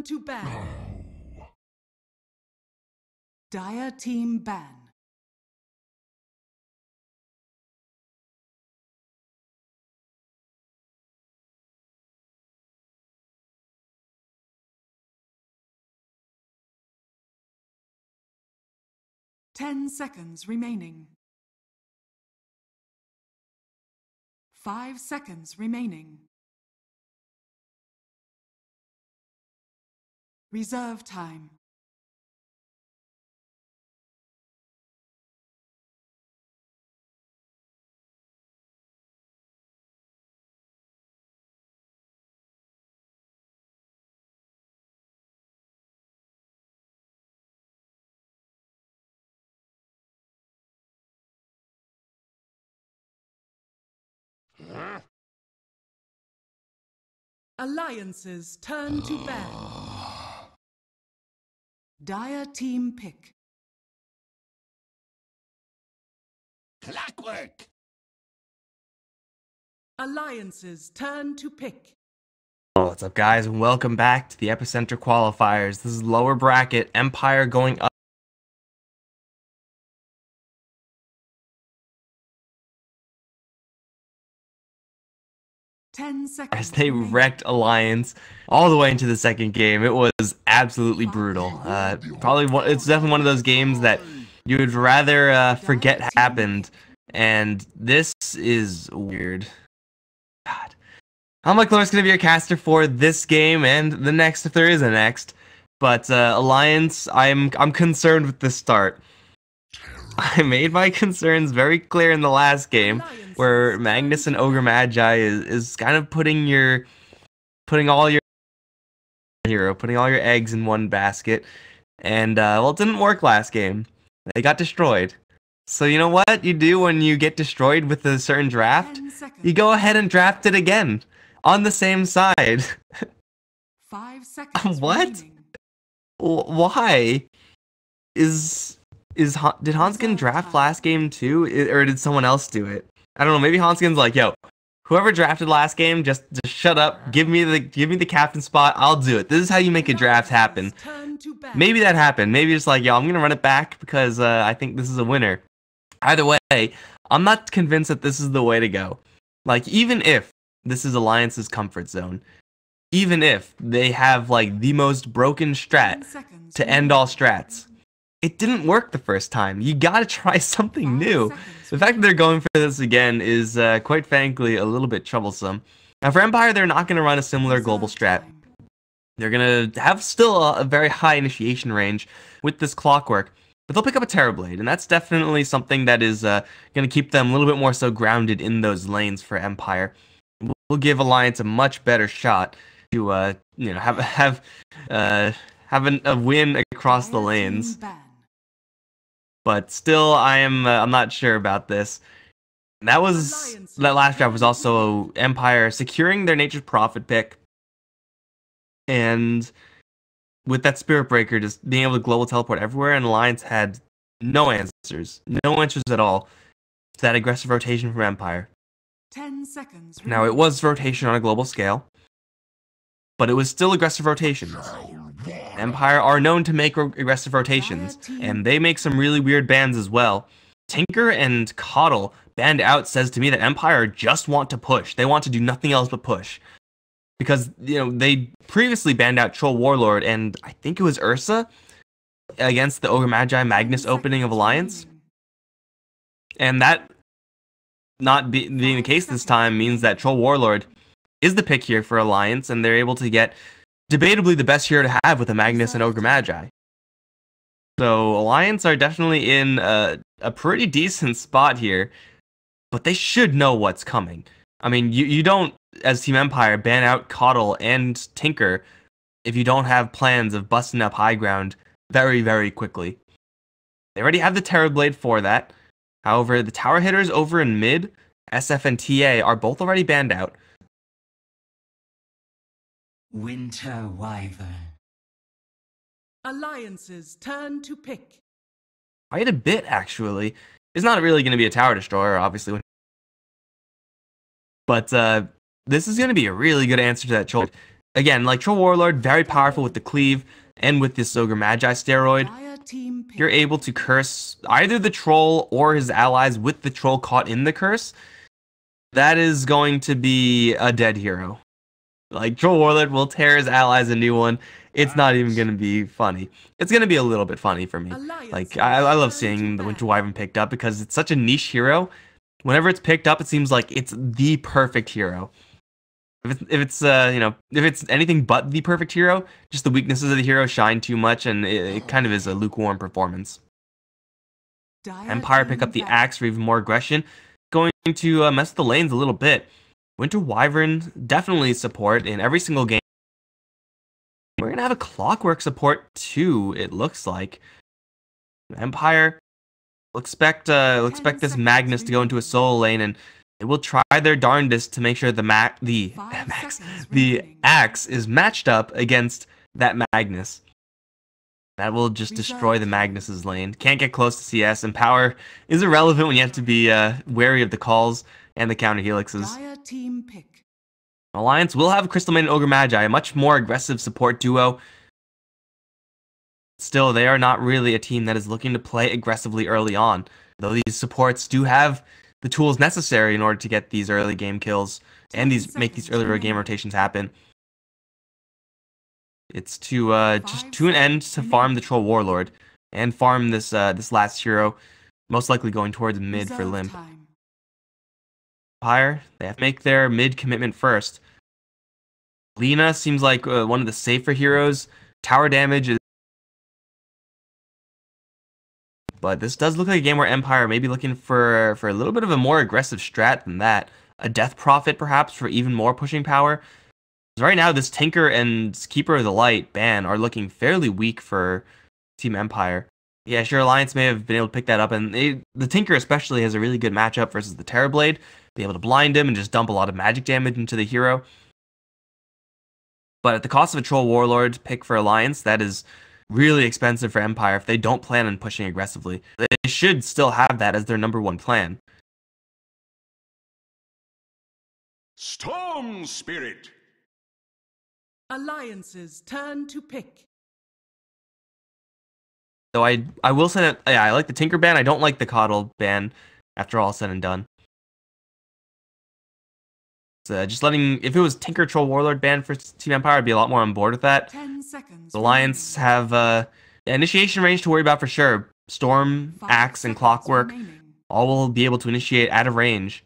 to ban. Dire team ban. Ten seconds remaining. 5 seconds remaining. Reserve time. Alliances turn to ban. Dire team pick. Clockwork! Alliances turn to pick. What's up, guys, and welcome back to the Epicenter qualifiers. This is lower bracket, Empire going up. 10 seconds. As they wrecked Alliance all the way into the second game. It was absolutely brutal. It's definitely one of those games that you would rather forget happened, and this is weird. God. I'm like Lawrence going to be your caster for this game and the next if there is a next. But Alliance, I'm concerned with the start. I made my concerns very clear in the last game, where Magnus and Ogre Magi is kind of putting all your eggs in one basket, and well, it didn't work last game. They got destroyed. So you know what you do when you get destroyed with a certain draft? You go ahead and draft it again on the same side. 5 seconds. What? Remaining. Why? Did Hanskin draft last game too, or did someone else do it? I don't know. Maybe Hanskin's like, yo, whoever drafted last game, just shut up. Give me the captain spot. I'll do it. This is how you make a draft happen. Maybe that happened. Maybe it's like, yo, I'm gonna run it back because I think this is a winner. Either way, I'm not convinced that this is the way to go. Like, even if this is Alliance's comfort zone, even if they have like the most broken strat to end all strats, it didn't work the first time. You gotta try something new. The fact that they're going for this again is, quite frankly, a little bit troublesome. Now, for Empire, they're not going to run a similar global strat. They're going to have still a very high initiation range with this clockwork, but they'll pick up a Terrorblade, and that's definitely something that is going to keep them a little bit more so grounded in those lanes for Empire. We'll give Alliance a much better shot to, you know, have a win across the lanes. But still, I'm not sure about this. That last draft was also Empire securing their Nature's Prophet pick, and with that Spirit Breaker just being able to global teleport everywhere, and Alliance had no answers at all to that aggressive rotation from Empire. 10 seconds. Now, it was rotation on a global scale, but it was still aggressive rotations. Empire are known to make aggressive rotations, and they make some really weird bans as well. Tinker and Coddle banned out says to me that Empire just want to push. They want to do nothing else but push. Because, you know, they previously banned out Troll Warlord, and I think it was Ursa against the Ogre Magi Magnus opening of Alliance. And that not being the case this time means that Troll Warlord is the pick here for Alliance, and they're able to get debatably the best hero to have with a Magnus and Ogre Magi. So Alliance are definitely in a pretty decent spot here, but they should know what's coming. I mean, you don't, as Team Empire, ban out Coddle and Tinker if you don't have plans of busting up high ground very, very quickly. They already have the Terrorblade for that. However, the tower hitters over in mid, SF and TA, are both already banned out. Winter Wyvern. Alliances turn to pick. Quite a bit, actually. It's not really going to be a tower destroyer, obviously. But this is going to be a really good answer to that choice. again, like Troll Warlord, very powerful with the cleave and with this Ogre Magi steroid. Dire team pick. You're able to curse either the troll or his allies with the troll caught in the curse. That is going to be a dead hero. Like, Troll Warlord will tear his allies a new one. It's not even going to be funny. It's going to be a little bit funny for me. Like, I love seeing the Winter Wyvern picked up because it's such a niche hero. Whenever it's picked up, it seems like it's the perfect hero. If it's anything but the perfect hero, just the weaknesses of the hero shine too much, and it kind of is a lukewarm performance. Dire Empire team pick up the back. axe for even more aggression, going to mess with the lanes a little bit. Winter Wyvern definitely support in every single game. We're gonna have a Clockwork support too. It looks like Empire will expect this Magnus to go into a solo lane, and it will try their darndest to make sure the axe is matched up against that Magnus. That will just destroy the Magnus's lane. Can't get close to CS, and power is irrelevant when you have to be wary of the calls and the counter helixes. Dire team pick. Alliance will have Crystal Maiden and Ogre Magi, a much more aggressive support duo. Still, they are not really a team that is looking to play aggressively early on, though these supports do have the tools necessary in order to get these early game kills and make these early game rotations happen. It's to just to an end to farm the Troll Warlord and farm this this last hero, most likely going towards mid for Reserve Limp. time. Empire, they have to make their mid commitment first. Lina seems like one of the safer heroes. Tower damage is, but this does look like a game where Empire may be looking for a little bit of a more aggressive strat than that. A Death Prophet perhaps for even more pushing power. Right now, this Tinker and Keeper of the Light ban are looking fairly weak for Team Empire. Yeah, sure, Alliance may have been able to pick that up, and the Tinker especially has a really good matchup versus the Terrorblade. Be able to blind him and just dump a lot of magic damage into the hero. But at the cost of a Troll Warlord pick for Alliance, that is really expensive for Empire if they don't plan on pushing aggressively. They should still have that as their #1 plan. Storm Spirit. Alliance's turn to pick. So I will say that, yeah, I like the Tinker ban. I don't like the Coddle ban after all said and done. So just letting, if it was Tinker Troll Warlord ban for Team Empire, I'd be a lot more on board with that. 10 seconds. The Alliance have initiation range to worry about for sure. Storm, Axe, and Clockwork all will be able to initiate out of range.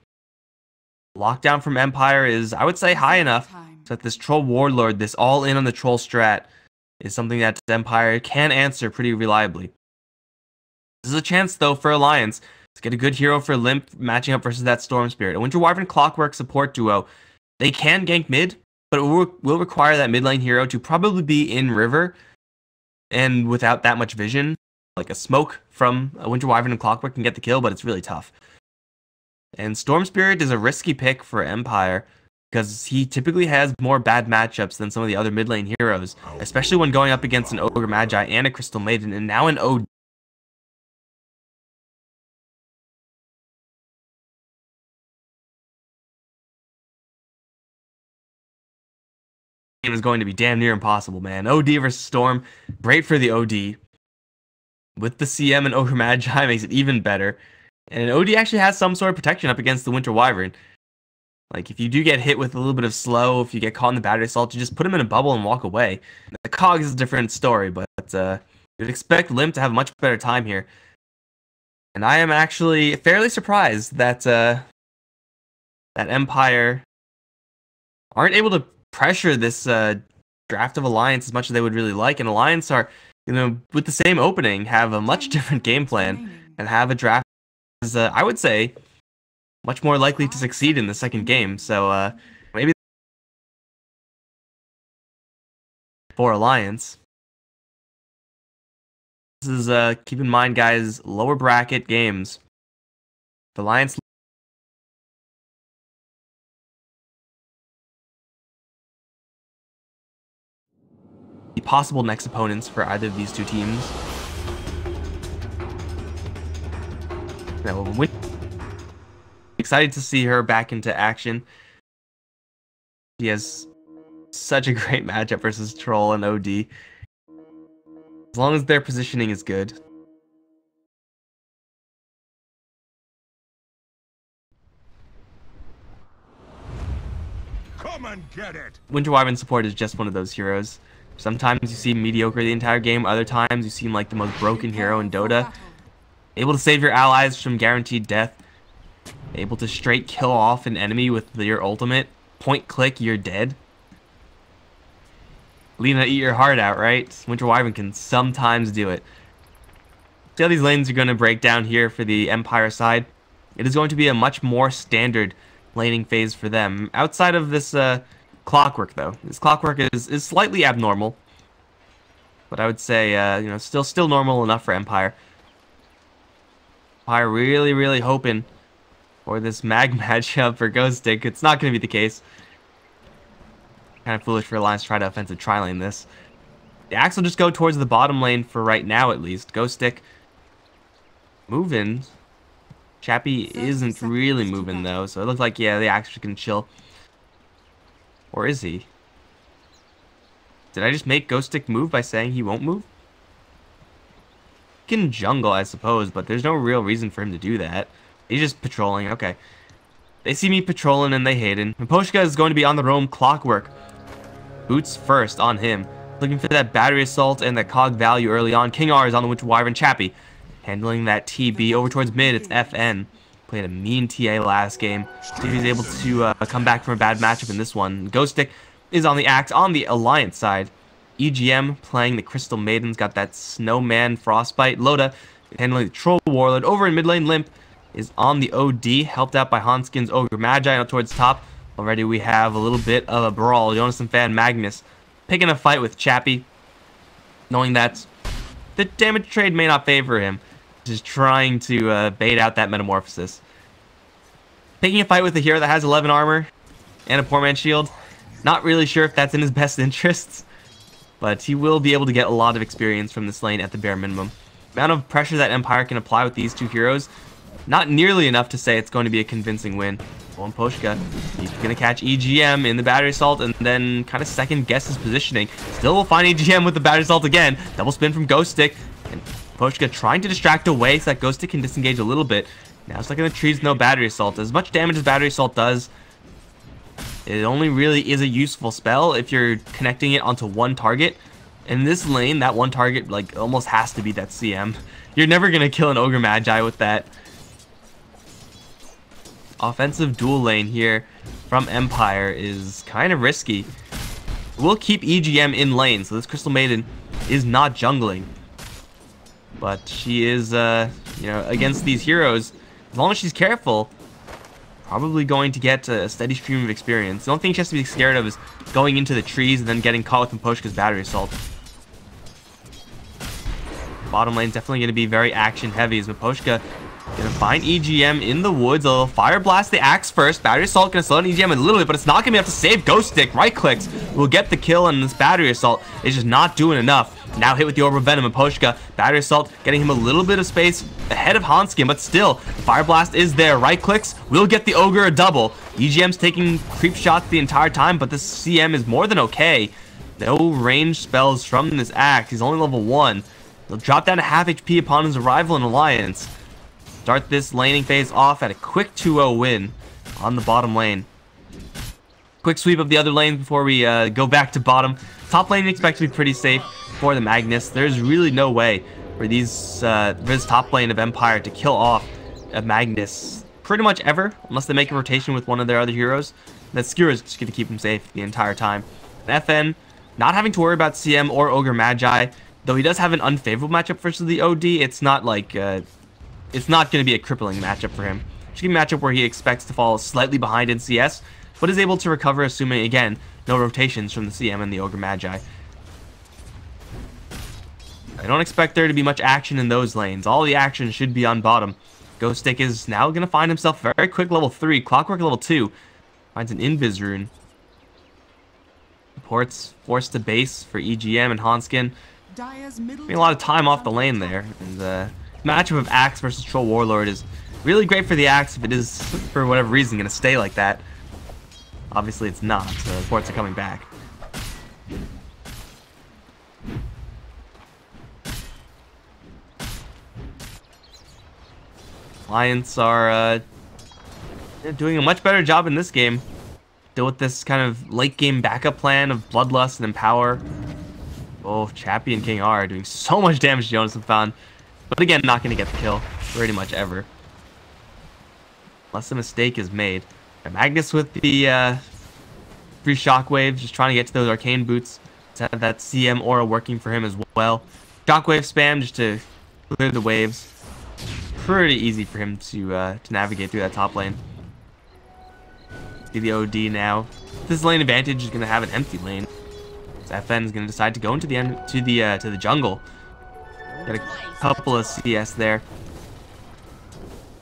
Lockdown from Empire is, I would say, high enough so that this Troll Warlord, this all-in on the Troll strat, is something that Empire can answer pretty reliably. This is a chance, though, for Alliance to get a good hero for Limp matching up versus that Storm Spirit. A Winter Wyvern Clockwork support duo. They can gank mid, but it will require that mid lane hero to probably be in river and without that much vision. Like a smoke from a Winter Wyvern and Clockwork can get the kill, but it's really tough. And Storm Spirit is a risky pick for Empire because he typically has more bad matchups than some of the other mid lane heroes, especially when going up against an Ogre Magi and a Crystal Maiden, and now an OD. Is going to be damn near impossible, man. OD versus Storm, great for the OD. With the CM and Ogre Magi makes it even better. And OD actually has some sort of protection up against the Winter Wyvern. Like, if you do get hit with a little bit of slow, if you get caught in the battery assault, you just put him in a bubble and walk away. The Cogs is a different story, but you'd expect Limp to have a much better time here. And I am actually fairly surprised that that Empire aren't able to pressure this draft of Alliance as much as they would really like. And Alliance are, with the same opening, have a much different game plan and have a draft is, I would say, much more likely to succeed in the second game. So maybe for Alliance. This is, keep in mind, guys, lower bracket games. The Alliance the possible next opponents for either of these two teams. Now, excited to see her back into action. She has such a great matchup versus Troll and OD. As long as their positioning is good. Come and get it. Winter Wyvern support is just one of those heroes. Sometimes you see him mediocre the entire game, other times you see him like the most broken hero in Dota. Able to save your allies from guaranteed death. Able to straight kill off an enemy with your ultimate. Point click, you're dead. Lena, eat your heart out, right? Winter Wyvern can sometimes do it. See how these lanes are going to break down here for the Empire side. It is going to be a much more standard laning phase for them. Outside of this clockwork, though. This clockwork is slightly abnormal. But I would say, you know, still normal enough for Empire. Empire really hoping for this mag matchup for Ghost Stick. It's not going to be the case. Kind of foolish for Alliance to try to offensive tri-lane this. The Axe will just go towards the bottom lane for right now, at least. Ghost Stick moving. Chappie isn't really moving, though, so it looks like, yeah, the Axe can chill. Or is he? Did I just make Ghost Stick move by saying he won't move? He can jungle, I suppose, but there's no real reason for him to do that. He's just patrolling, okay. They see me patrolling and they hate it. Miposhka is going to be on the roam clockwork. Boots first on him. Looking for that battery assault and that cog value early on. King R is on the Winter Wyvern. Chappie handling that TB over towards mid. It's FN. Played a mean TA last game. See if he's able to come back from a bad matchup in this one. Ghost Stick is on the Axe on the Alliance side. EGM playing the Crystal Maidens. Got that Snowman Frostbite. Loda handling the Troll Warlord. Over in mid lane, Limp is on the OD. Helped out by Hanskin's Ogre Magi out towards top. Already we have a little bit of a brawl. Jonas and Fan Magnus picking a fight with Chappie. Knowing that the damage trade may not favor him. Just trying to bait out that Metamorphosis. Picking a fight with a hero that has 11 armor and a poor man's shield. Not really sure if that's in his best interests. But he will be able to get a lot of experience from this lane at the bare minimum. The amount of pressure that Empire can apply with these two heroes, not nearly enough to say it's going to be a convincing win. Poshka, he's going to catch EGM in the battery assault and then kind of second guess his positioning. Still will find EGM with the battery assault again. Double spin from Ghost Stick. And Poshka trying to distract away so that Ghost Stick can disengage a little bit. Now stuck in the trees, no battery assault. As much damage as battery assault does, it only really is a useful spell if you're connecting it onto one target. In this lane, that one target like almost has to be that CM. You're never going to kill an Ogre Magi with that. Offensive dual lane here from Empire is kind of risky. We'll keep EGM in lane, so this Crystal Maiden is not jungling. But she is, you know, against these heroes, as long as she's careful, probably going to get a steady stream of experience. The only thing she has to be scared of is going into the trees and then getting caught with Miposhka's battery assault. Bottom lane is definitely going to be very action heavy as Miposhka gonna find EGM in the woods. A fire blast the Axe first. Battery assault gonna slow down EGM a little bit, but it's not gonna be enough to save Ghost Stick. Right clicks will get the kill, and this battery assault is just not doing enough. Now hit with the Orb of Venom and Poshka. Battery assault getting him a little bit of space ahead of Hanskin, but still, fire blast is there. Right clicks will get the Ogre a double. EGM's taking creep shots the entire time, but this CM is more than okay. No range spells from this Axe. He's only level 1. He'll drop down to half HP upon his arrival in Alliance. Start this laning phase off at a quick 2-0 win on the bottom lane. Quick sweep of the other lanes before we go back to bottom. Top lane expect to be pretty safe for the Magnus. There's really no way for this top lane of Empire to kill off a Magnus pretty much ever, unless they make a rotation with one of their other heroes. That Skewer is just going to keep him safe the entire time. And FN, not having to worry about CM or Ogre Magi, though he does have an unfavorable matchup versus the OD. It's not like it's not going to be a crippling matchup for him. It's going to be a matchup where he expects to fall slightly behind in CS, but is able to recover, assuming, again, no rotations from the CM and the Ogre Magi. I don't expect there to be much action in those lanes. All the action should be on bottom. Ghost Stick is now going to find himself very quick level 3. Clockwork level 2. Finds an Invis rune. Ports forced to base for EGM and Hanskin. Getting a lot of time off the lane there. And matchup of Axe versus Troll Warlord is really great for the Axe if it is, for whatever reason, going to stay like that. Obviously it's not, so the ports are coming back. Alliance are doing a much better job in this game. Still with this kind of late game backup plan of Bloodlust and Empower. Both Chappie and King R are doing so much damage to Jonas and Fan. But again, not going to get the kill pretty much ever. Unless a mistake is made. And Magnus with the free shockwaves, just trying to get to those arcane boots. To have that CM aura working for him as well. Shockwave spam just to clear the waves. Pretty easy for him to navigate through that top lane. See the OD now. This lane advantage is going to have an empty lane. So FN is going to decide to go into the jungle. Got a couple of CS there.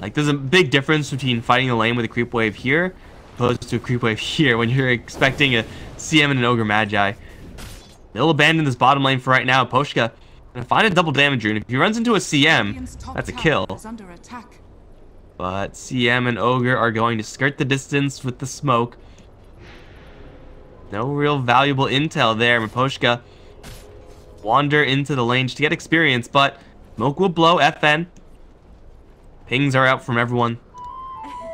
Like, there's a big difference between fighting a lane with a creep wave here opposed to a creep wave here when you're expecting a CM and an Ogre Magi. They'll abandon this bottom lane for right now. Poshka gonna find a double damage rune. If he runs into a CM, that's a kill. But CM and Ogre are going to skirt the distance with the smoke. No real valuable intel there. Miposhka wander into the lane to get experience, but smoke will blow. FN. Pings are out from everyone.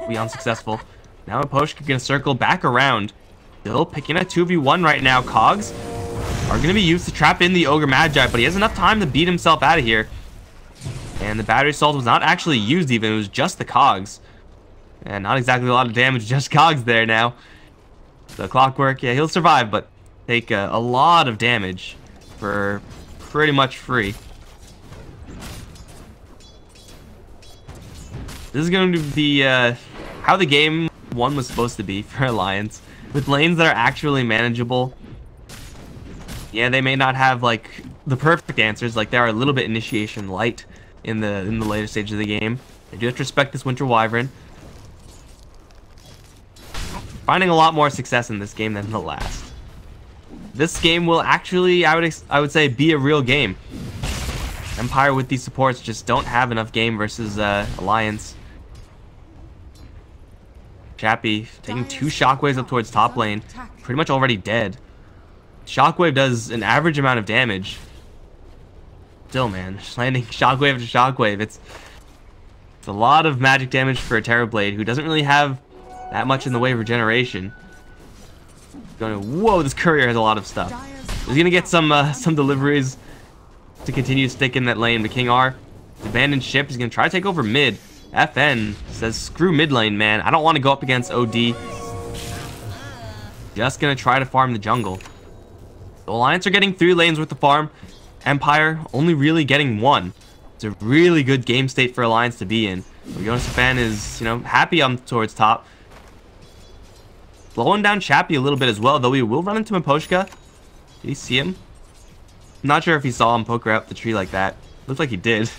Be unsuccessful. Now Miposhka gonna circle back around. Still picking a 2v1 right now. Cogs are going to be used to trap in the Ogre Magi, but he has enough time to beat himself out of here. And the battery assault was not actually used even, it was just the Cogs. And not exactly a lot of damage, just Cogs there now. The Clockwork, yeah, he'll survive, but take a lot of damage for pretty much free. This is going to be how the game 1 was supposed to be for Alliance. With lanes that are actually manageable. Yeah, they may not have like the perfect answers, like they are a little bit initiation light in the later stage of the game. They do have to respect this Winter Wyvern. Finding a lot more success in this game than the last. This game will actually, I would say, be a real game. Empire with these supports just don't have enough game versus Alliance. Chappie taking 2 shockwaves up towards top lane, pretty much already dead. Shockwave does an average amount of damage. Still, man, just landing shockwave to shockwave. It's a lot of magic damage for a Terrorblade who doesn't really have that much in the way of regeneration. Whoa, this courier has a lot of stuff. He's gonna get some deliveries to continue to stick in that lane. But King R, abandoned ship, he's gonna try to take over mid. FN says, screw mid lane, man. I don't want to go up against OD. Just gonna try to farm the jungle. The Alliance are getting 3 lanes with the farm. Empire only really getting 1. It's a really good game state for Alliance to be in. Jonas Fan is, happy on towards top. Slowing down Chappie a little bit as well, though he will run into Miposhka. Did he see him? I'm not sure if he saw him poke her up the tree like that. Looks like he did.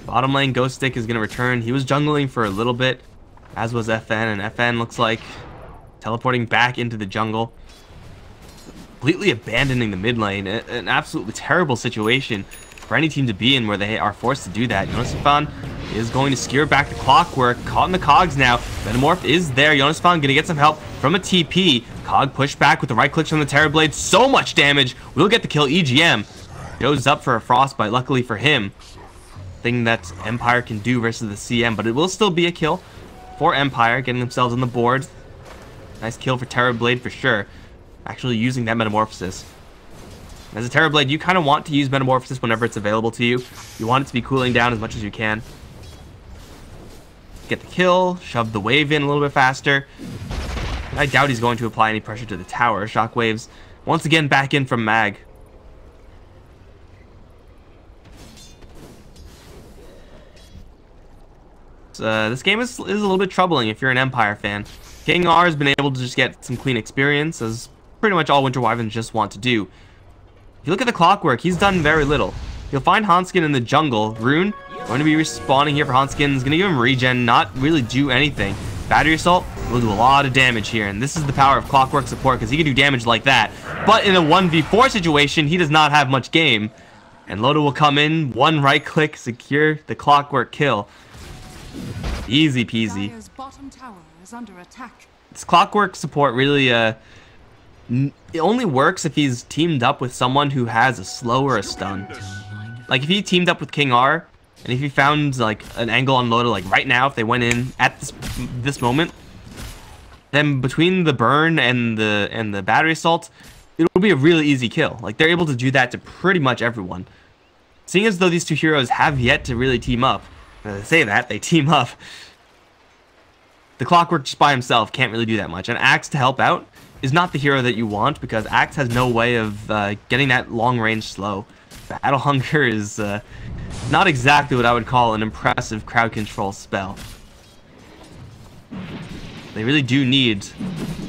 Bottom lane Ghost Stick is going to return. He was jungling for a little bit, as was FN, and FN looks like teleporting back into the jungle. Completely abandoning the mid lane. An absolutely terrible situation for any team to be in where they are forced to do that. Yonisfan is going to skewer back the Clockwork. Caught in the Cogs now. Metamorph is there. Yonisfan going to get some help from a TP. Cog pushed back with the right clicks from the Terrorblade. So much damage. We'll get the kill. EGM goes up for a Frostbite, luckily for him. Thing that Empire can do versus the CM, but it will still be a kill for Empire, getting themselves on the board. Nice kill for Terrorblade for sure. Actually using that Metamorphosis. As a Terrorblade, you kind of want to use Metamorphosis whenever it's available to you. You want it to be cooling down as much as you can. Get the kill, shove the wave in a little bit faster. I doubt he's going to apply any pressure to the tower. Shockwaves once again back in from Mag. This game is a little bit troubling if you're an Empire fan. King R has been able to just get some clean experience, as pretty much all Winter Wyverns just want to do. If you look at the Clockwork, he's done very little. You'll find Hanskin in the jungle. Rune, going to be respawning here for Hanskin. Is going to give him regen, not really do anything. Battery Assault will do a lot of damage here, and this is the power of Clockwork support, because he can do damage like that. But in a 1v4 situation, he does not have much game. And Loda will come in, one right click, secure the Clockwork kill. Easy peasy. Bottom tower is under attack. This Clockwork support really It only works if he's teamed up with someone who has a slow or a stun. Like if he teamed up with King R, and if he found like an angle on Loda, like right now, if they went in at this moment, then between the burn and the battery assault, it will be a really easy kill. Like they're able to do that to pretty much everyone. Seeing as though these two heroes have yet to really team up, they say that they team up. The Clockwork just by himself can't really do that much, and Axe to help out is not the hero that you want because Axe has no way of getting that long range slow. Battle Hunger is not exactly what I would call an impressive crowd control spell. They really do need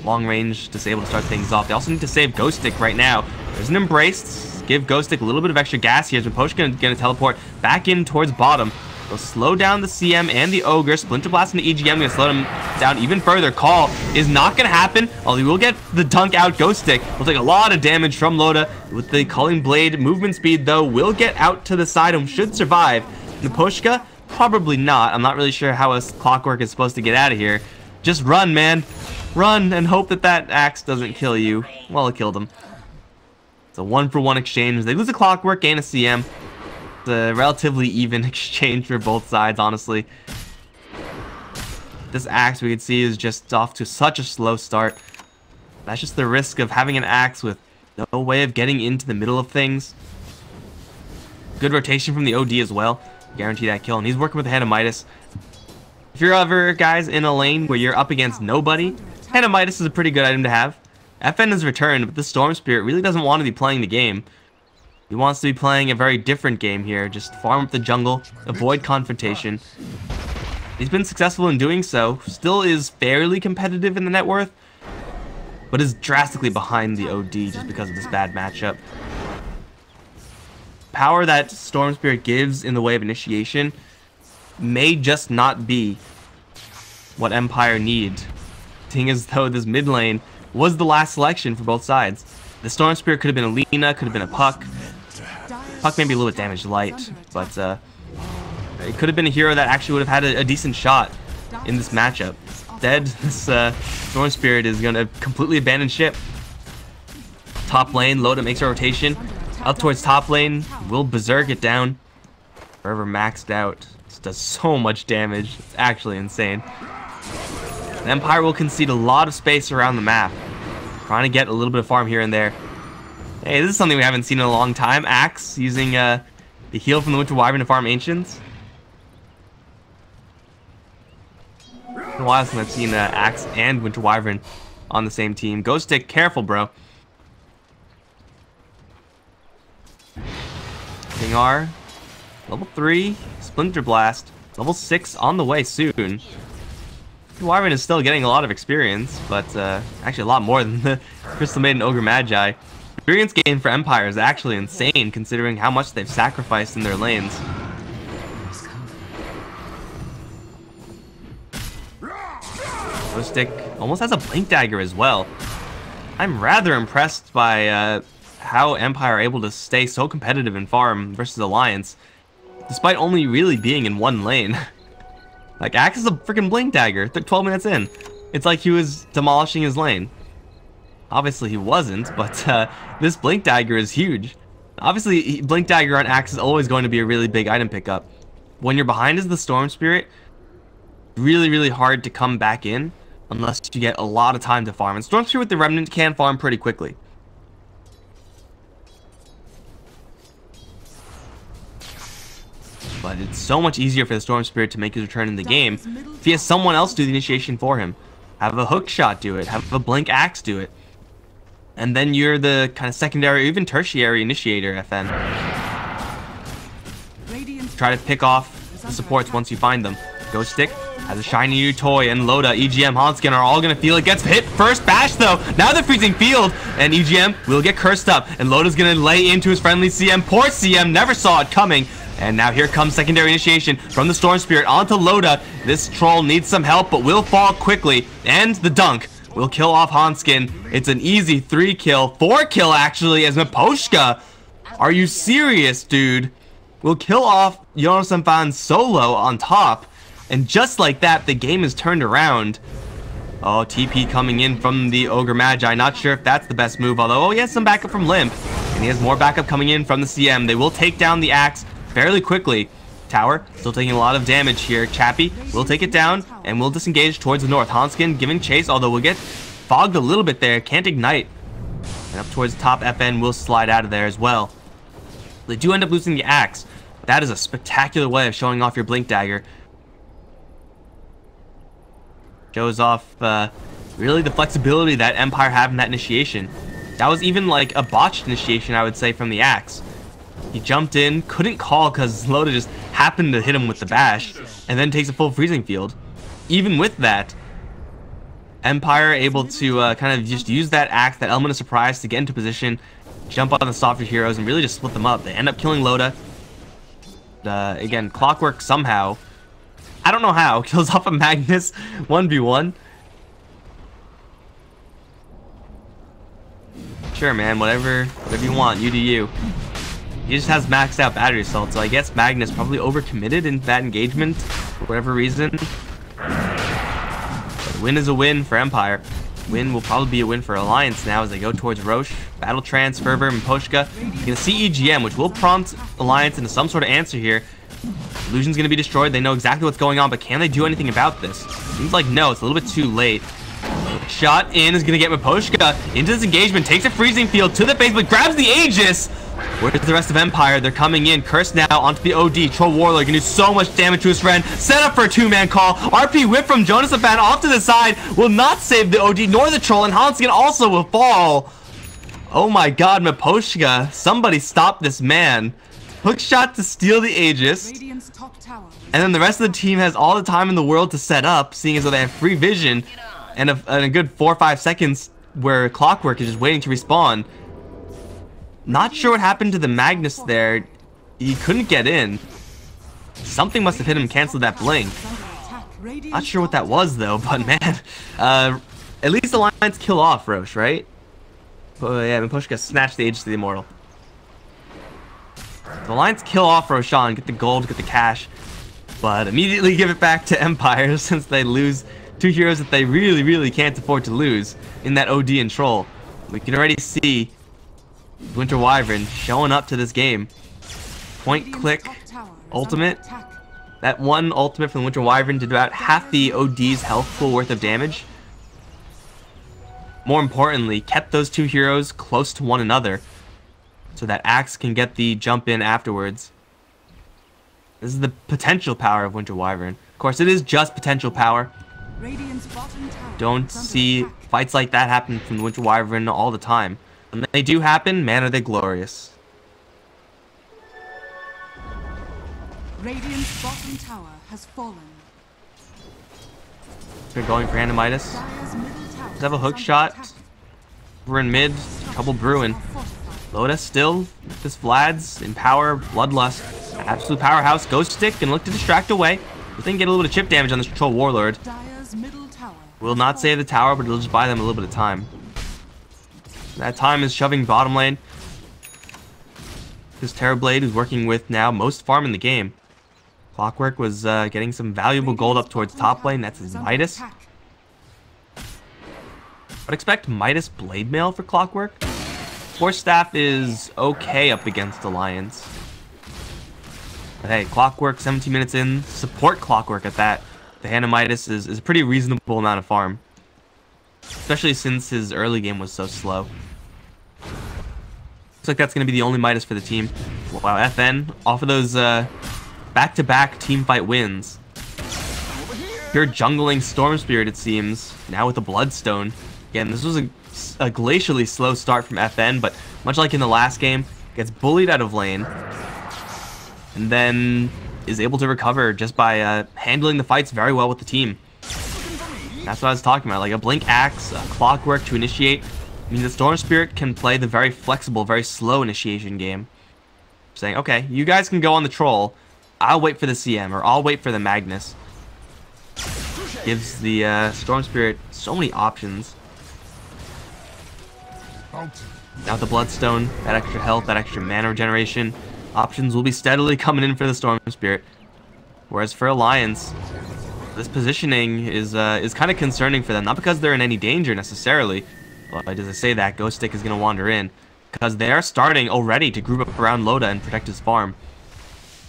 long range to be able to start things off. They also need to save Ghost Stick right now. There's an Embrace. Give Ghost Stick a little bit of extra gas here. Poshka gonna teleport back in towards bottom. They'll slow down the CM and the Ogre. Splinter Blast and the EGM gonna slow them down even further. Call is not gonna happen, although he will get the dunk out. Ghost Stick will take a lot of damage from Loda with the Culling Blade. Movement speed, though, will get out to the side and should survive. Naposhka, probably not. I'm not really sure how a Clockwork is supposed to get out of here. Just run, man. Run and hope that that axe doesn't kill you. Well, it killed him. It's a 1-for-1 exchange. They lose a Clockwork, gain a CM. It's a relatively even exchange for both sides, honestly. This axe we can see is just off to such a slow start. That's just the risk of having an axe with no way of getting into the middle of things. Good rotation from the OD as well. Guarantee that kill. And he's working with the Hand of Midas. If you're ever, guys, in a lane where you're up against nobody, Hand of Midas is a pretty good item to have. FN has returned, but the Storm Spirit really doesn't want to be playing the game. He wants to be playing a very different game here. Just farm up the jungle, avoid confrontation. He's been successful in doing so. Still is fairly competitive in the net worth, but is drastically behind the OD just because of this bad matchup. Power that Storm Spirit gives in the way of initiation may just not be what Empire need. Seeing as though this mid lane was the last selection for both sides. The Storm Spirit could have been a Lina, could have been a Puck. Puck may be a little bit damaged light, but it could have been a hero that actually would have had a decent shot in this matchup. Instead, this Storm Spirit is going to completely abandon ship. Top lane, Loda makes a rotation. Up towards top lane, will Berserk it down. Forever maxed out. This does so much damage. It's actually insane. The Empire will concede a lot of space around the map. Trying to get a little bit of farm here and there. Hey, this is something we haven't seen in a long time. Axe using the heal from the Winter Wyvern to farm Ancients. It's been a while since I've seen Axe and Winter Wyvern on the same team. Ghost Stick, careful, bro. King R, level 3, Splinter Blast, level 6 on the way soon. Wyvern is still getting a lot of experience, but actually a lot more than the Crystal Maiden Ogre Magi. Experience gain for Empire is actually insane considering how much they've sacrificed in their lanes. Ghost Stick almost has a Blink Dagger as well. I'm rather impressed by how Empire are able to stay so competitive in farm versus Alliance, despite only really being in one lane. Like, Axe is a freaking Blink Dagger 12 minutes in. It's like he was demolishing his lane. Obviously he wasn't, but this Blink Dagger is huge. Obviously, Blink Dagger on Axe is always going to be a really big item pickup. When you're behind as the Storm Spirit, really, really hard to come back in unless you get a lot of time to farm. And Storm Spirit with the Remnant can farm pretty quickly. But it's so much easier for the Storm Spirit to make his return in the game if he has someone else do the initiation for him. Have a hook shot do it, have a Blink Axe do it. And then you're the kind of secondary or even tertiary initiator, FN. Try to pick off the supports once you find them. Ghost Stick has a shiny new toy, and Loda, EGM, Hanskin are all going to feel it. Gets hit first bash though. Now they're freezing field, and EGM will get cursed up. And Loda's going to lay into his friendly CM. Poor CM never saw it coming. And now here comes secondary initiation from the Storm Spirit onto Loda. This troll needs some help, but will fall quickly. And the dunk will kill off Hanskin. It's an easy 3-kill, 4-kill actually, as Miposhka. Are you serious, dude? Will kill off Yonosan Fan solo on top. And just like that, the game is turned around. Oh, TP coming in from the Ogre Magi. Not sure if that's the best move, although, oh, he has some backup from Limp. And he has more backup coming in from the CM. They will take down the Axe fairly quickly. Tower still taking a lot of damage here. Chappie will take it down and will disengage towards the north. Hanskin giving chase, although we'll get fogged a little bit there. Can't ignite. And up towards the top, FN will slide out of there as well. They do end up losing the Axe. That is a spectacular way of showing off your Blink Dagger. Shows off really the flexibility that Empire have in that initiation. That was even like a botched initiation, I would say, from the Axe. He jumped in, couldn't call because Loda just happened to hit him with the bash, and then takes a full freezing field. Even with that, Empire able to kind of just use that Axe, that element of surprise, to get into position, jump on the softer heroes, and really just split them up. They end up killing Loda. Again, Clockwork somehow, I don't know how, kills off a Magnus 1v1. Sure, man, whatever you want, you do you. He just has maxed out battery assault, so I guess Magnus probably overcommitted in that engagement for whatever reason. But a win is a win for Empire. Win will probably be a win for Alliance now as they go towards Roche. Battle Trance, Fervor, and Poshka. You're gonna see EGM, which will prompt Alliance into some sort of answer here. Illusion's gonna be destroyed. They know exactly what's going on, but can they do anything about this? Seems like no, it's a little bit too late. Shot in is gonna get Miposhka into this engagement, takes a freezing field to the face, but grabs the Aegis. Where's the rest of Empire? They're coming in. Curse now onto the OD. Troll Warlord can do so much damage to his friend. Set up for a two-man call. RP whip from Jonas Afan off to the side. Will not save the OD nor the Troll, and Hanskin also will fall. Oh my god, Miposhka. Somebody stop this man. Hook shot to steal the Aegis. And then the rest of the team has all the time in the world to set up, seeing as though they have free vision and a good 4 or 5 seconds where Clockwork is just waiting to respawn. Not sure what happened to the Magnus there. He couldn't get in. Something must have hit him, canceled that blink. Not sure what that was though, but man, at least the Alliance kill off Roche, right? Oh yeah, Miposhka snatched the Aegis to the Immortal. The Alliance kill off Roshan, get the gold, get the cash, but immediately give it back to Empire since they lose two heroes that they really can't afford to lose in that OD and Troll. We can already see Winter Wyvern showing up to this game. Point click ultimate. That one ultimate from the Winter Wyvern did about half the OD's health pool worth of damage. More importantly, kept those two heroes close to one another so that Axe can get the jump in afterwards. This is the potential power of Winter Wyvern. Of course, it is just potential power. Don't see fights like that happen from the Winter Wyvern all the time. When they do happen, man, are they glorious. Radiant's bottom tower has fallen. They're going for Animitis. Let's have a hook shot. We're in mid. Trouble brewing. Loda still. This Vlad's in power. Bloodlust. Absolute powerhouse. Ghost Stick and look to distract away. We think get a little bit of chip damage on this Troll Warlord. Will not save the tower, but it'll just buy them a little bit of time. That time is shoving bottom lane. This Terrorblade who's working with now most farm in the game. Clockwork was getting some valuable gold up towards top lane. That's his Midas. I'd expect Midas Blade Mail for Clockwork. Force Staff is okay up against Alliance. But hey, Clockwork 17 minutes in. Support Clockwork at that. The Hand of Midas is a pretty reasonable amount of farm. Especially since his early game was so slow. Looks like that's going to be the only Midas for the team. Wow, FN, off of those back-to-back team fight wins. Pure jungling Storm Spirit, it seems. Now with the Bloodstone. Again, this was a glacially slow start from FN, but much like in the last game, gets bullied out of lane. And then is able to recover just by handling the fights very well with the team. That's what I was talking about, like a Blink Axe, a Clockwork to initiate. I mean, the Storm Spirit can play the very flexible, very slow initiation game. Saying, okay, you guys can go on the Troll. I'll wait for the CM, or I'll wait for the Magnus. Gives the Storm Spirit so many options. Now with the Bloodstone, that extra health, that extra mana regeneration, options will be steadily coming in for the Storm Spirit. Whereas for Alliance, This positioning is kind of concerning for them. Not because they're in any danger necessarily. But as I say that, Ghost Stick is going to wander in. Because they are starting already to group up around Loda and protect his farm.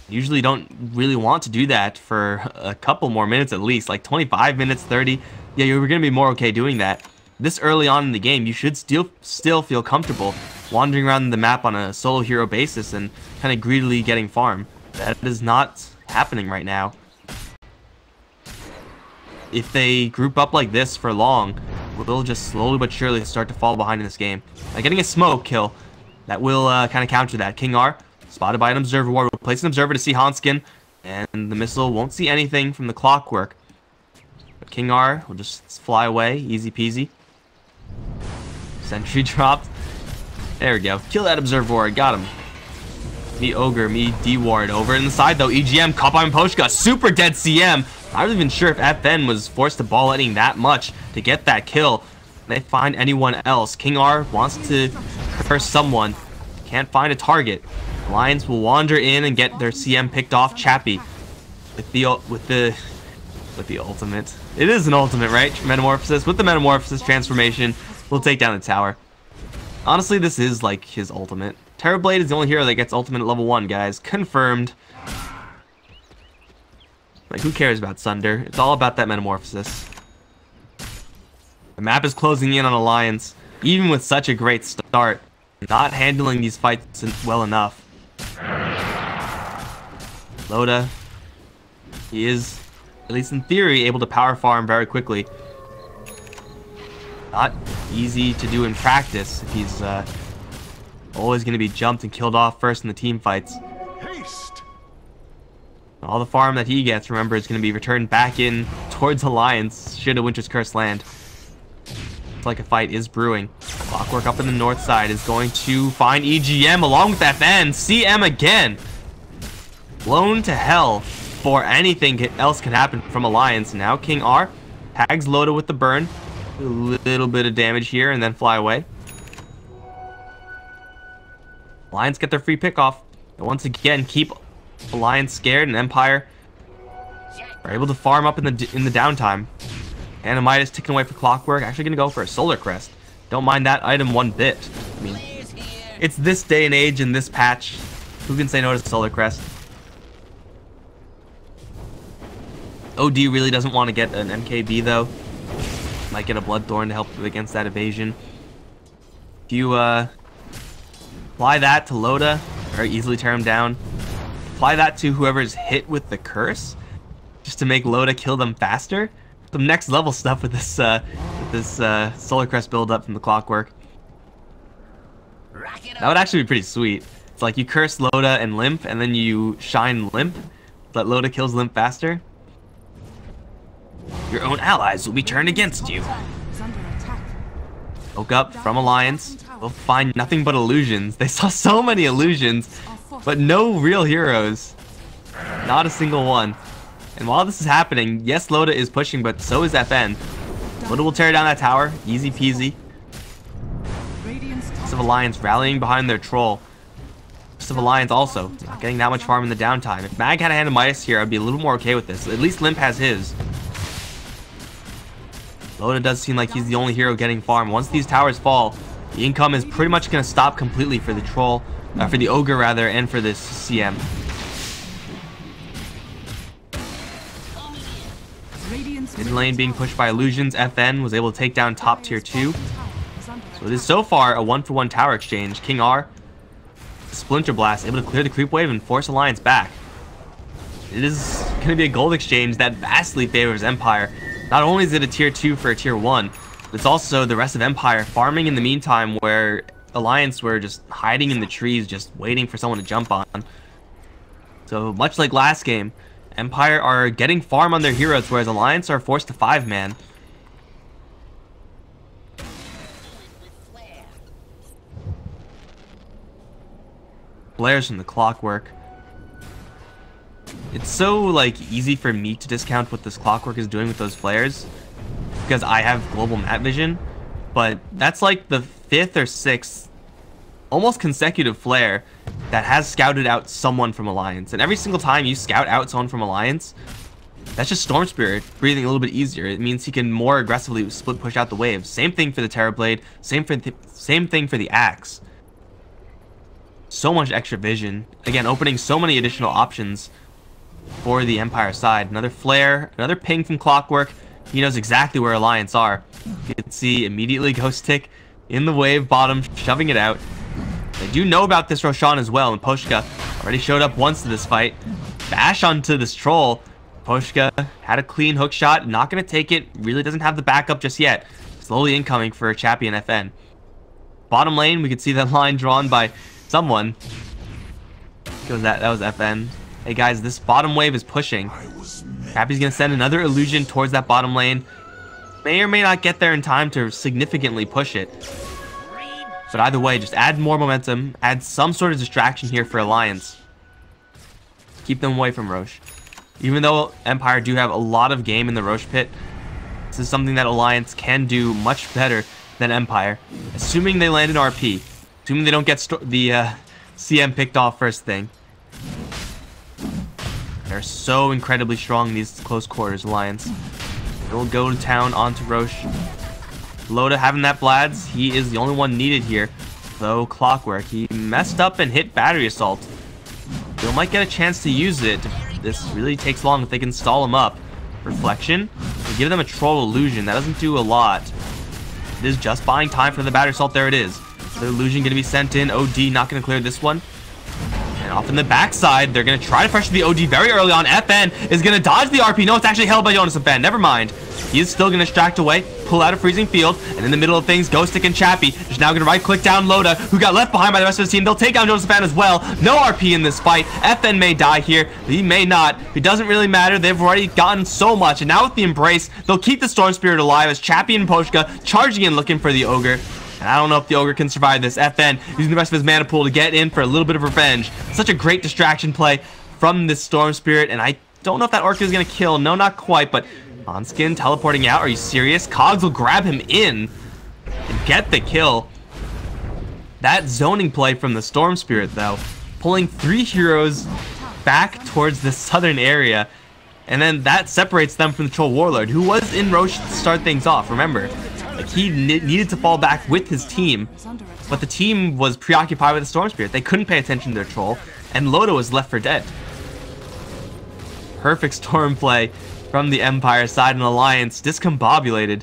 Usually don't really want to do that for a couple more minutes at least. Like 25 minutes, 30. Yeah, you're going to be more okay doing that. This early on in the game, you should still feel comfortable wandering around the map on a solo hero basis and kind of greedily getting farm. That is not happening right now. If they group up like this for long, we'll just slowly but surely start to fall behind in this game. Like getting a smoke kill, that will kind of counter that. King R, spotted by an observer ward, will place an observer to see Hanskin, and the missile won't see anything from the clockwork. But King R will just fly away, easy peasy. Sentry dropped. There we go. Kill that observer ward, got him. Me Ogre, me D-Ward. Over in the side though, EGM, Kappa and Poshka, super dead CM. I'm not even sure if FN was forced to ball letting that much to get that kill. They find anyone else. King R wants to curse someone. Can't find a target. Lions will wander in and get their CM picked off. Chappie with the ultimate. It is an ultimate, right? Metamorphosis. With the metamorphosis transformation, we'll take down the tower. Honestly, this is like his ultimate. Terrorblade is the only hero that gets ultimate at level 1, guys. Confirmed. Like, who cares about Sunder? It's all about that metamorphosis. The map is closing in on Alliance. Even with such a great start, not handling these fights well enough. Loda, he is, at least in theory, able to power farm very quickly. Not easy to do in practice if he's always going to be jumped and killed off first in the team fights. Haste. All the farm that he gets, remember, is going to be returned back in towards Alliance should a Winter's Curse land. It's like a fight is brewing. Clockwork up in the north side is going to find EGM along with FN. CM again. Blown to hell for anything else can happen from Alliance. Now King R tags Loda with the burn. A little bit of damage here and then fly away. Alliance get their free pick off. And once again, keep Alliance scared, and Empire are able to farm up in the downtime. Anamitis ticking away for Clockwork. Actually going to go for a Solar Crest. Don't mind that item one bit. I mean, it's this day and age in this patch. Who can say no to Solar Crest? OD really doesn't want to get an MKB though. Might get a Bloodthorn to help against that evasion. If you apply that to Loda, very easily tear him down. Apply that to whoever's hit with the curse, just to make Loda kill them faster. Some next level stuff with this Solar Crest build up from the Clockwork. That would actually be pretty sweet. It's like you curse Loda and Limp, and then you shine Limp, so that Loda kills Limp faster. Your own allies will be turned against you. Woke up from Alliance. We'll find nothing but illusions. They saw so many illusions, but no real heroes. Not a single one. And while this is happening, yes, Loda is pushing, but so is FN. Loda will tear down that tower. Easy peasy. Rest of Alliance rallying behind their troll. Rest of Alliance also not getting that much farm in the downtime. If Mag had a hand of Midas here, I'd be a little more okay with this. At least Limp has his. Loda does seem like he's the only hero getting farm. Once these towers fall, the income is pretty much going to stop completely for the troll, for the Ogre rather, and for this CM. Mid lane being pushed by illusions. FN was able to take down top tier 2. So it is so far a 1-for-1 tower exchange. King R, Splinter Blast, able to clear the creep wave and force Alliance back. It is going to be a gold exchange that vastly favors Empire. Not only is it a tier 2 for a tier 1, but it's also the rest of Empire farming in the meantime, where Alliance were just hiding in the trees, just waiting for someone to jump on. So much like last game, Empire are getting farm on their heroes, whereas Alliance are forced to 5-man. Flares from the Clockwork. It's so like easy for me to discount what this Clockwork is doing with those flares because I have global map vision, but that's like the 5th or 6th almost consecutive flare that has scouted out someone from Alliance. And every single time you scout out someone from Alliance, That's just Storm Spirit breathing a little bit easier. It means he can more aggressively split push out the waves. Same thing for the Terrorblade. Same thing for the Axe. So much extra vision. Again, opening so many additional options for the Empire side. Another flare, another ping from Clockwork. He knows exactly where Alliance are. You can see immediately Ghost Tick in the wave bottom, shoving it out. They do know about this Roshan as well, and Poshka already showed up once to this fight. Bash onto this troll. Poshka had a clean hook shot, not going to take it. Really doesn't have the backup just yet. Slowly incoming for Chappie and FN. Bottom lane, we could see that line drawn by someone. That was FN. Hey guys, this bottom wave is pushing. Chappie's going to send another illusion towards that bottom lane. May or may not get there in time to significantly push it. But either way, just add more momentum. Add some sort of distraction here for Alliance. Keep them away from Roche. Even though Empire do have a lot of game in the Roche pit, this is something that Alliance can do much better than Empire. Assuming they land an RP. Assuming they don't get the CM picked off first thing. They're so incredibly strong in these close quarters, Alliance. They'll go to town onto Roche. Loda having that Blads, he is the only one needed here. Though Clockwork, he messed up and hit Battery Assault. They might get a chance to use it. This really takes long if they can stall him up. Reflection, they give them a Troll Illusion. That doesn't do a lot. It is just buying time for the Battery Assault. There it is. The Illusion going to be sent in. OD not going to clear this one. And off in the backside, they're going to try to pressure the OD very early on. FN is going to dodge the RP. No, it's actually held by Jonas and FN. Never mind. He is still going to distract away, pull out a freezing field, and in the middle of things, Ghost Tick and Chappie is now going to right-click down Loda, who got left behind by the rest of his team. They'll take down Jonas and FN as well. No RP in this fight. FN may die here. He may not. It doesn't really matter. They've already gotten so much. And now with the Embrace, they'll keep the Storm Spirit alive as Chappie and Poshka charging in looking for the Ogre. And I don't know if the Ogre can survive this. FN using the rest of his mana pool to get in for a little bit of revenge. Such a great distraction play from this Storm Spirit. And I don't know if that Orca is going to kill. No, not quite, but Onskin teleporting out. Are you serious? Cogs will grab him in and get the kill. That zoning play from the Storm Spirit, though, pulling 3 heroes back towards the southern area. And then that separates them from the Troll Warlord, who was in Roche to start things off. Remember, like he needed to fall back with his team, but the team was preoccupied with the Storm Spirit. They couldn't pay attention to their Troll, and Loda was left for dead. Perfect Storm play from the Empire side, and Alliance discombobulated.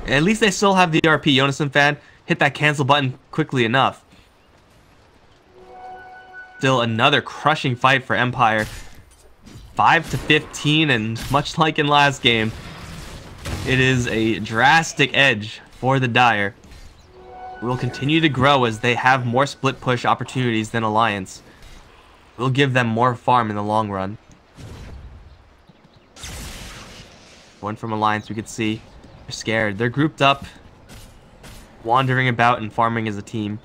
At least they still have the RP. Jonas and Fan hit that cancel button quickly enough. Still another crushing fight for Empire. 5-15, and much like in last game, it is a drastic edge for the Dire. Will continue to grow as they have more split push opportunities than Alliance. Will give them more farm in the long run. One from Alliance, we could see they're scared. They're grouped up, wandering about and farming as a team.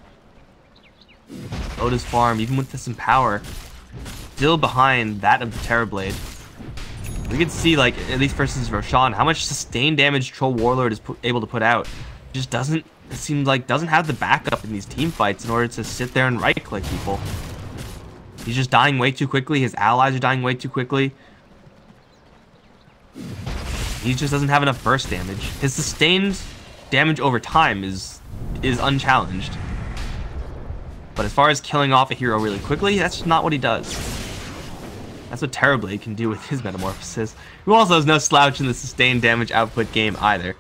Loda's farm, even with this Empower, still behind that of the Terrorblade. We could see, like, at least versus Roshan, how much sustained damage Troll Warlord is able to put out. Just doesn't, it seems like, doesn't have the backup in these team fights in order to sit there and right-click people. He's just dying way too quickly. His allies are dying way too quickly. He just doesn't have enough burst damage. His sustained damage over time is unchallenged. But as far as killing off a hero really quickly, that's not what he does. That's what Terrorblade can do with his Metamorphosis, who also has no slouch in the sustained damage output game either.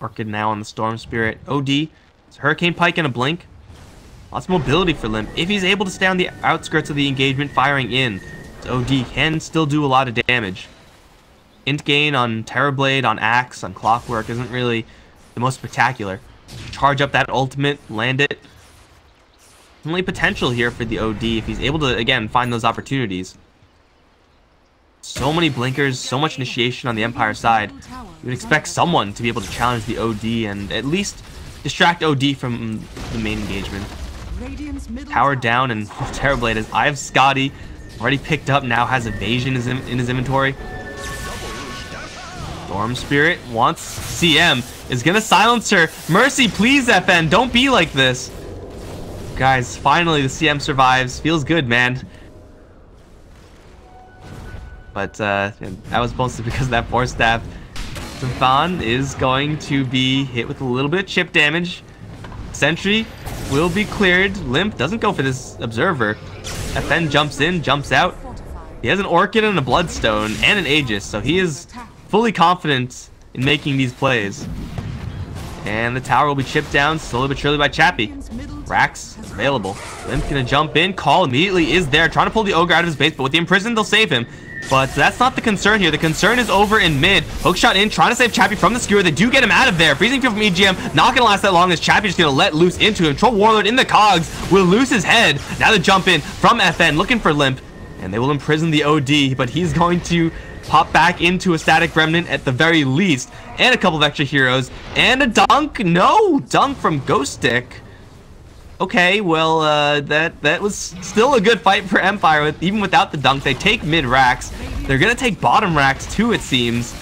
Orchid now on the Storm Spirit. OD, it's Hurricane Pike and a Blink. Lots of mobility for Limp. If he's able to stay on the outskirts of the engagement, firing in, OD can still do a lot of damage. Int gain on Terrorblade, on Axe, on Clockwork isn't really the most spectacular. Charge up that ultimate, land it. Only potential here for the OD if he's able to, again, find those opportunities. So many blinkers, so much initiation on the Empire side. You would expect someone to be able to challenge the OD and at least distract OD from the main engagement. Powered down, and Terrorblade is I have Scotty already picked up, now has evasion in his inventory. Storm Spirit wants CM, is gonna silence her. Mercy, please, FN, don't be like this. Guys, finally the CM survives. Feels good, man. But that was mostly because of that force staff. Stefan is going to be hit with a little bit of chip damage. Sentry will be cleared. Limp doesn't go for this observer. FN jumps in, jumps out. He has an Orchid and a Bloodstone and an Aegis, so he is fully confident in making these plays. And the tower will be chipped down slowly but surely by Chappie. Rax available. Limp gonna jump in. Call immediately is there, trying to pull the Ogre out of his base, but with the Imprisoned, they'll save him. But that's not the concern here. The concern is over in mid. Hookshot in, trying to save Chappie from the skewer. They do get him out of there. Freezing Field from EGM, not gonna last that long as Chappie just gonna let loose into him. Troll Warlord in the cogs will lose his head. Now the jump in from FN, looking for Limp. And they will imprison the OD, but he's going to pop back into a Static Remnant at the very least. And a couple of extra heroes. And a dunk. No! Dunk from Ghost Stick. Okay, well, that was still a good fight for Empire. Even without the dunk, they take mid racks. They're gonna take bottom racks too, it seems.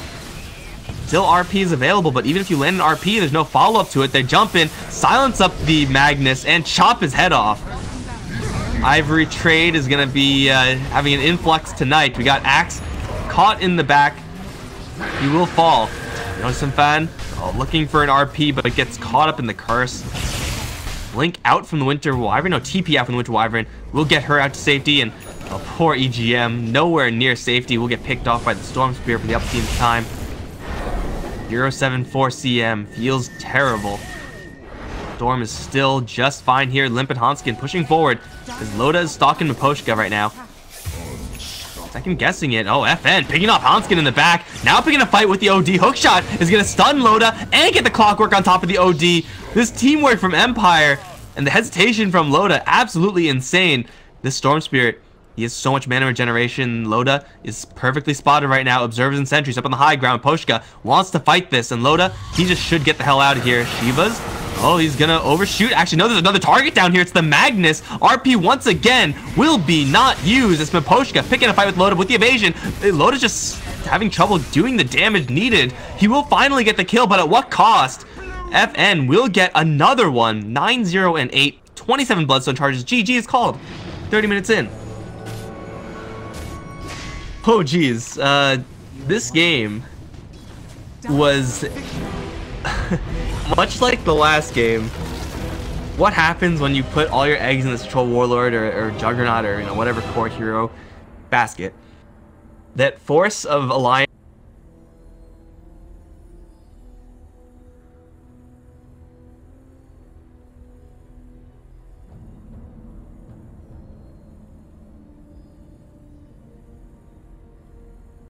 Still RP is available, but even if you land an RP, there's no follow-up to it. They jump in, silence up the Magnus, and chop his head off. Ivory Trade is gonna be having an influx tonight. We got Axe caught in the back. He will fall. Notice some fan looking for an RP, but it gets caught up in the curse. Blink out from the Winter Wyvern. No, TP out from the Winter Wyvern. We'll get her out to safety, and poor EGM, nowhere near safety. We'll get picked off by the Storm Spear for the up team's time. 074 CM feels terrible. Storm is still just fine here. Limp and Hanskin pushing forward as Loda is stalking Miposhka right now. Second guessing it. Oh, FN picking off Hanskin in the back. Now picking a fight with the OD. Hookshot is going to stun Loda and get the clockwork on top of the OD. This teamwork from Empire and the hesitation from Loda, absolutely insane. This Storm Spirit, he has so much mana regeneration. Loda is perfectly spotted right now. Observers and sentries up on the high ground. Poshka wants to fight this, and Loda, he just should get the hell out of here. Shivas, oh, he's gonna overshoot. Actually, no, there's another target down here. It's the Magnus. RP once again will be not used. It's Miposhka picking a fight with Loda with the evasion. Loda's just having trouble doing the damage needed. He will finally get the kill, but at what cost? FN will get another one. 9-0 and 8. 27 Bloodstone charges. GG is called. 30 minutes in. Oh, geez. This game was much like the last game. What happens when you put all your eggs in this Troll Warlord or Juggernaut or whatever core hero basket? That force of alliance